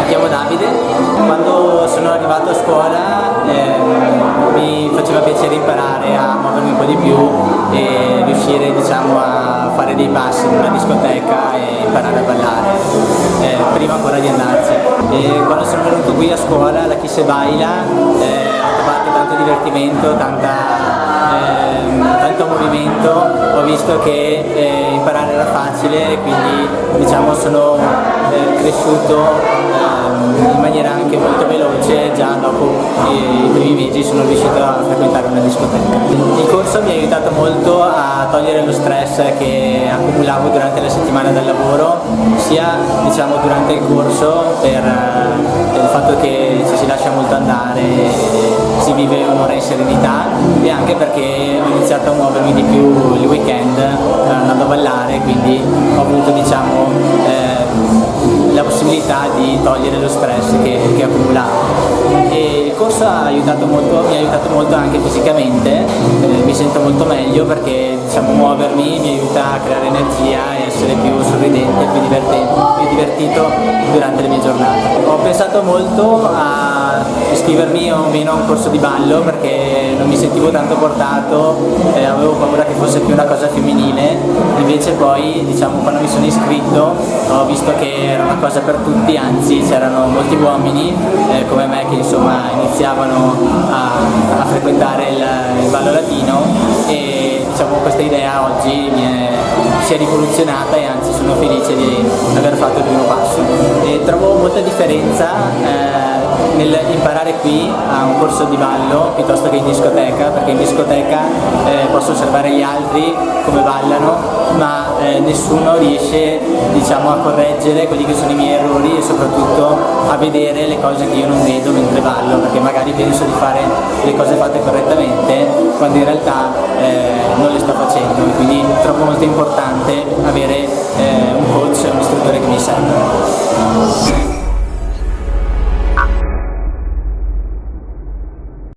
Mi chiamo Davide. Quando sono arrivato a scuola mi faceva piacere imparare a muovermi un po' di più e riuscire, diciamo, a fare dei passi in una discoteca e imparare a ballare, prima ancora di andarci. E quando sono venuto qui a scuola, la Chi se baila, ho trovato tanto divertimento, tanto movimento, ho visto che imparare era facile e quindi, diciamo, sono cresciuto in maniera anche molto veloce. Già dopo i primi mesi sono riuscito a frequentare una discoteca. Il corso mi ha aiutato molto a togliere lo stress che accumulavo durante la settimana del lavoro, sia, diciamo, durante il corso per il fatto che ci si lascia molto andare, si vive un'ora in serenità, e anche perché ho iniziato a muovermi di più il weekend andando a ballare, quindi ho avuto, diciamo, la possibilità di togliere lo stress che accumulavo. E il corso mi ha aiutato molto anche fisicamente, mi sento molto meglio perché, diciamo, muovermi mi aiuta a creare energia e essere più sorridente, più divertito durante le mie giornate. Ho pensato molto a iscrivermi o meno a un corso di ballo perché non mi sentivo tanto portato, avevo paura che fosse più una cosa femminile, invece poi, diciamo, quando mi sono iscritto ho visto che era una cosa per tutti, anzi c'erano molti uomini come me che, insomma, iniziavano a frequentare il ballo latino, e, diciamo, questa idea oggi si è rivoluzionata e anzi sono felice di aver fatto il primo passo. E trovo molta differenza nel imparare qui a un corso di ballo piuttosto che in discoteca, perché in discoteca posso osservare gli altri come ballano, ma nessuno riesce, diciamo, a correggere quelli che sono i miei errori e soprattutto a vedere le cose che io non vedo mentre ballo, perché magari penso di fare le cose fatte correttamente quando in realtà non le sto facendo, e quindi trovo molto importante avere un coach, un istruttore che mi segue.